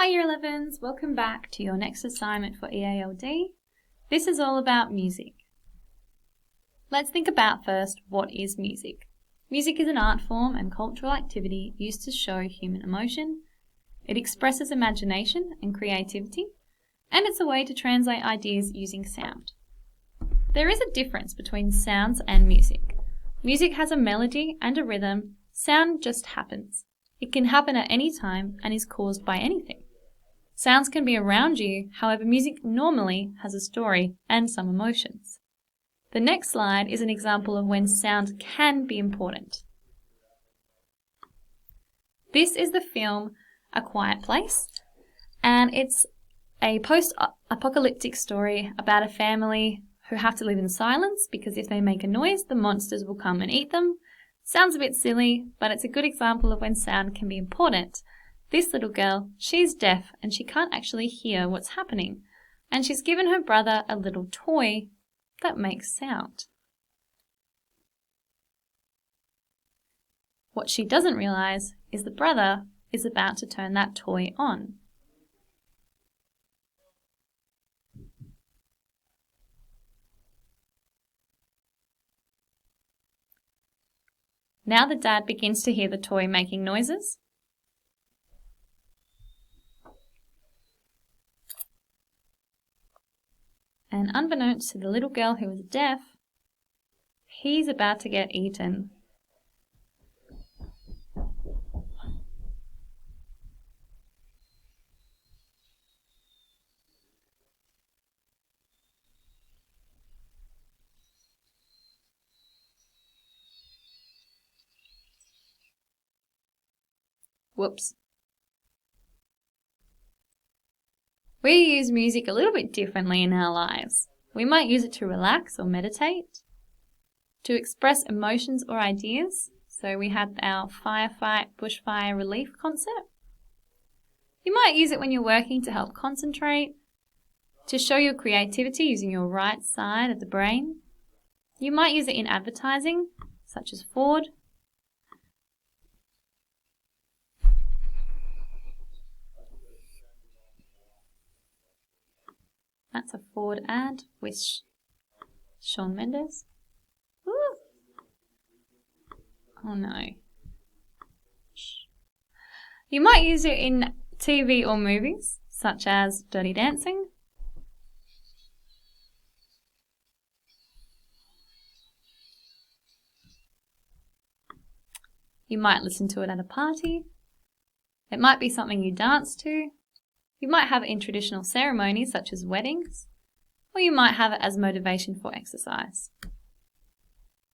Hi Year 11s, welcome back to your next assignment for EALD. This is all about music. Let's think about first, what is music? Music is an art form and cultural activity used to show human emotion. It expresses imagination and creativity, and it's a way to translate ideas using sound. There is a difference between sounds and music. Music has a melody and a rhythm. Sound just happens. It can happen at any time and is caused by anything. Sounds can be around you, however music normally has a story and some emotions. The next slide is an example of when sound can be important. This is the film A Quiet Place, and it's a post-apocalyptic story about a family who have to live in silence because if they make a noise, the monsters will come and eat them. Sounds a bit silly, but it's a good example of when sound can be important. This little girl, she's deaf and she can't actually hear what's happening, and she's given her brother a little toy that makes sound. What she doesn't realize is the brother is about to turn that toy on. Now the dad begins to hear the toy making noises. And unbeknownst to the little girl who was deaf, he's about to get eaten. Whoops. We use music a little bit differently in our lives. We might use it to relax or meditate, to express emotions or ideas. So we had our firefight, bushfire relief concert. You might use it when you're working to help concentrate, to show your creativity using your right side of the brain. You might use it in advertising, such as Ford. That's a Ford ad with Shawn Mendes. Woo. Oh no. You might use it in TV or movies, such as Dirty Dancing. You might listen to it at a party. It might be something you dance to. You might have it in traditional ceremonies such as weddings, or you might have it as motivation for exercise.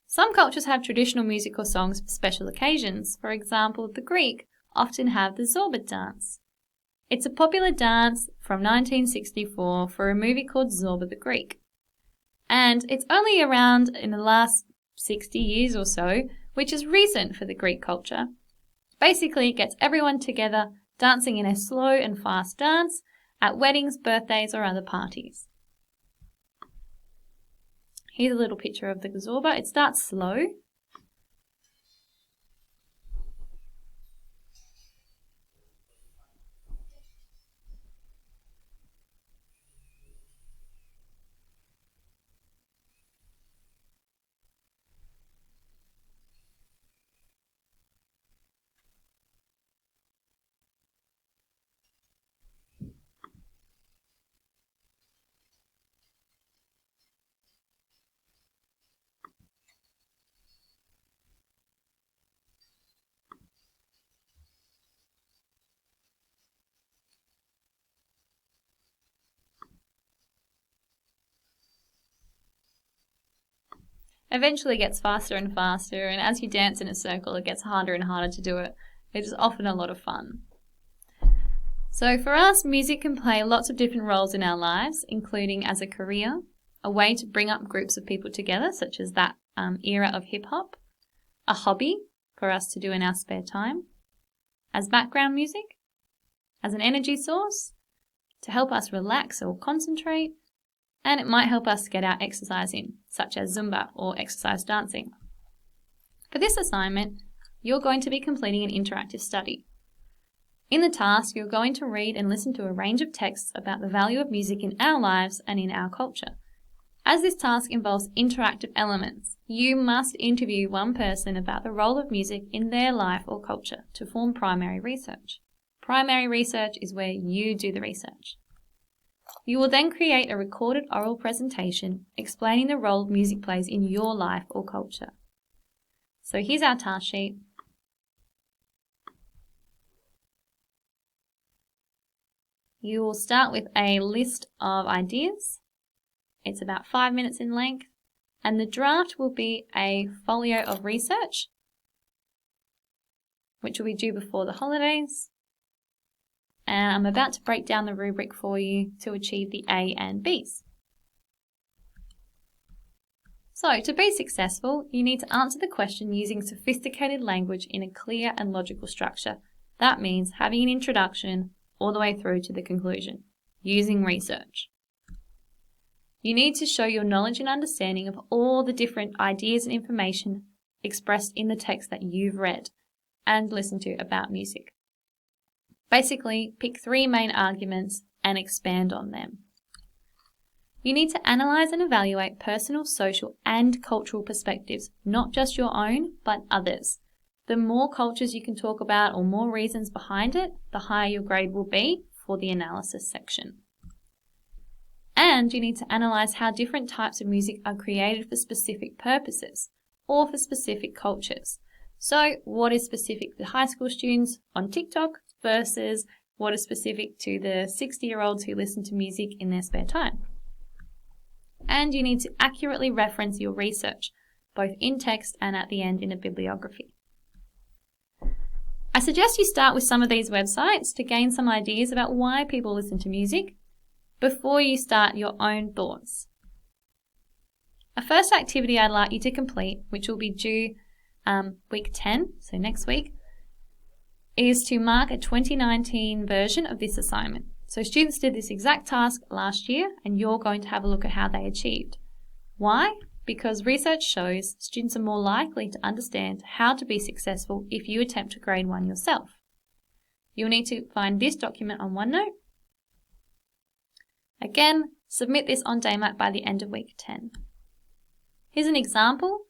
Some cultures have traditional music or songs for special occasions. For example, the Greek often have the Zorba dance. It's a popular dance from 1964 for a movie called Zorba the Greek. And it's only around in the last 60 years or so, which is recent for the Greek culture. Basically, it gets everyone together dancing in a slow and fast dance at weddings, birthdays, or other parties. Here's a little picture of the Zorba. It starts slow. Eventually gets faster and faster, and as you dance in a circle, it gets harder and harder to do it. It is often a lot of fun. So for us, music can play lots of different roles in our lives, including as a career, a way to bring up groups of people together, such as that era of hip-hop, a hobby for us to do in our spare time, as background music, as an energy source, to help us relax or concentrate, and it might help us get our exercise in, such as Zumba or exercise dancing. For this assignment, you're going to be completing an interactive study. In the task, you're going to read and listen to a range of texts about the value of music in our lives and in our culture. As this task involves interactive elements, you must interview one person about the role of music in their life or culture to form primary research. Primary research is where you do the research. You will then create a recorded oral presentation explaining the role music plays in your life or culture. So here's our task sheet. You will start with a list of ideas. It's about 5 minutes in length, and the draft will be a folio of research, which will be due before the holidays. And I'm about to break down the rubric for you to achieve the A and Bs. So, to be successful, you need to answer the question using sophisticated language in a clear and logical structure. That means having an introduction all the way through to the conclusion, using research. You need to show your knowledge and understanding of all the different ideas and information expressed in the text that you've read and listened to about music. Basically, pick 3 main arguments and expand on them. You need to analyse and evaluate personal, social and cultural perspectives, not just your own, but others. The more cultures you can talk about or more reasons behind it, the higher your grade will be for the analysis section. And you need to analyse how different types of music are created for specific purposes or for specific cultures. So, what is specific to high school students on TikTok versus what is specific to the 60-year-olds who listen to music in their spare time. And you need to accurately reference your research, both in text and at the end in a bibliography. I suggest you start with some of these websites to gain some ideas about why people listen to music before you start your own thoughts. A first activity I'd like you to complete, which will be due week 10, so next week, is to mark a 2019 version of this assignment. So students did this exact task last year and you're going to have a look at how they achieved. Why? Because research shows students are more likely to understand how to be successful if you attempt to grade one yourself. You'll need to find this document on OneNote. Again, submit this on DayMat by the end of week 10. Here's an example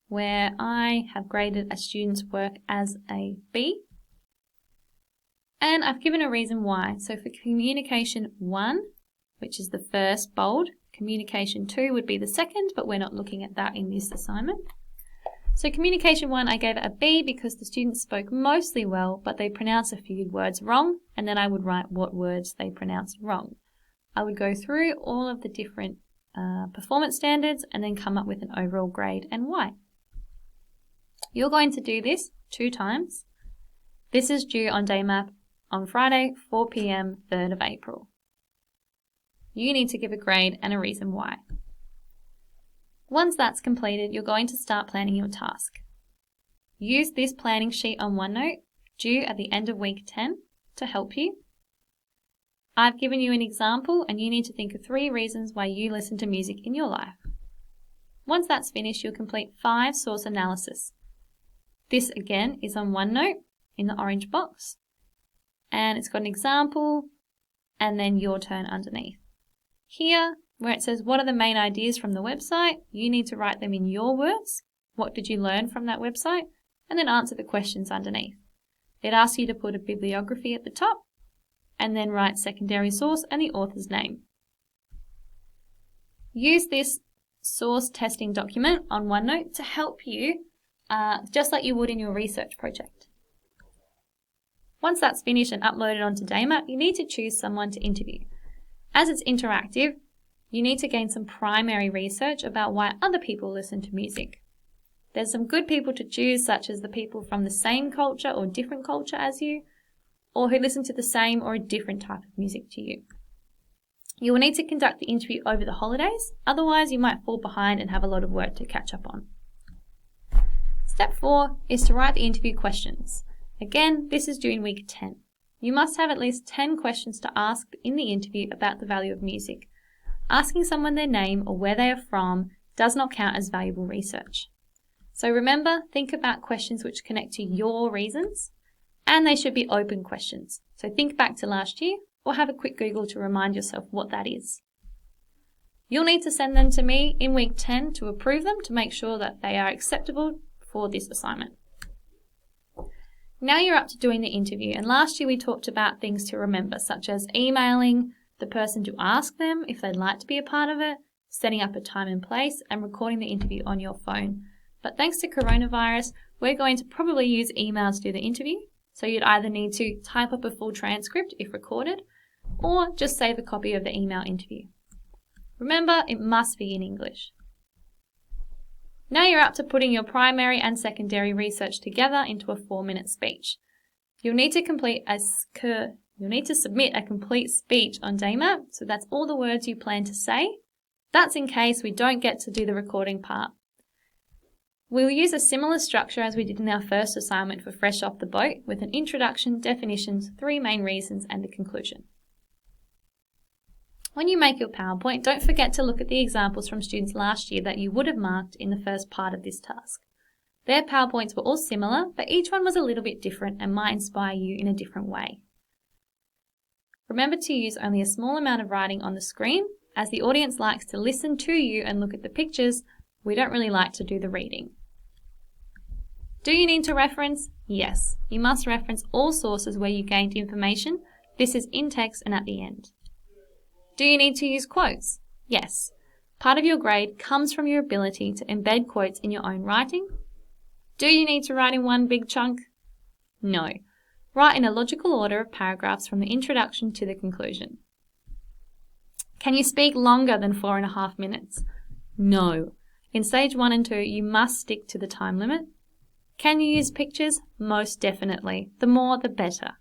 where I have graded a student's work as a B. And I've given a reason why. So for communication 1, which is the first bold, communication 2 would be the second, but we're not looking at that in this assignment. So communication 1, I gave it a B because the students spoke mostly well, but they pronounced a few words wrong, and then I would write what words they pronounced wrong. I would go through all of the different performance standards and then come up with an overall grade and why. You're going to do this 2 times. This is due on DayMap on Friday, 4 p.m, 3rd of April. You need to give a grade and a reason why. Once that's completed, you're going to start planning your task. Use this planning sheet on OneNote due at the end of week 10 to help you. I've given you an example and you need to think of 3 reasons why you listen to music in your life. Once that's finished, you'll complete 5 source analysis. This again is on OneNote in the orange box. And it's got an example and then your turn underneath. Here, where it says what are the main ideas from the website, you need to write them in your words. What did you learn from that website? And then answer the questions underneath. It asks you to put a bibliography at the top and then write secondary source and the author's name. Use this source testing document on OneNote to help you, just like you would in your research project. Once that's finished and uploaded onto DayMat, you need to choose someone to interview. As it's interactive, you need to gain some primary research about why other people listen to music. There's some good people to choose, such as the people from the same culture or different culture as you, or who listen to the same or a different type of music to you. You will need to conduct the interview over the holidays, otherwise you might fall behind and have a lot of work to catch up on. Step 4 is to write the interview questions. Again, this is due in week 10. You must have at least 10 questions to ask in the interview about the value of music. Asking someone their name or where they are from does not count as valuable research. So remember, think about questions which connect to your reasons And they should be open questions. So think back to last year or have a quick Google to remind yourself what that is. You'll need to send them to me in week 10 to approve them to make sure that they are acceptable for this assignment. Now you're up to doing the interview, and last year we talked about things to remember, such as emailing the person to ask them if they'd like to be a part of it, setting up a time and place, and recording the interview on your phone. But thanks to coronavirus, we're going to probably use email to do the interview, so you'd either need to type up a full transcript if recorded, or just save a copy of the email interview. Remember, it must be in English. Now you're up to putting your primary and secondary research together into a 4-minute speech. You'll need to submit a complete speech on DayMap, so that's all the words you plan to say. That's in case we don't get to do the recording part. We'll use a similar structure as we did in our first assignment for Fresh Off the Boat, with an introduction, definitions, 3 main reasons, and a conclusion. When you make your PowerPoint, don't forget to look at the examples from students last year that you would have marked in the first part of this task. Their PowerPoints were all similar, but each one was a little bit different and might inspire you in a different way. Remember to use only a small amount of writing on the screen, as the audience likes to listen to you and look at the pictures. We don't really like to do the reading. Do you need to reference? Yes. You must reference all sources where you gained information. This is in text and at the end. Do you need to use quotes? Yes. Part of your grade comes from your ability to embed quotes in your own writing. Do you need to write in one big chunk? No. Write in a logical order of paragraphs from the introduction to the conclusion. Can you speak longer than 4.5 minutes? No. In stage 1 and 2, you must stick to the time limit. Can you use pictures? Most definitely. The more, the better.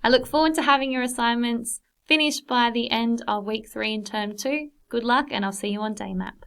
I look forward to having your assignments finished by the end of week 3 in term 2. Good luck, and I'll see you on DayMap.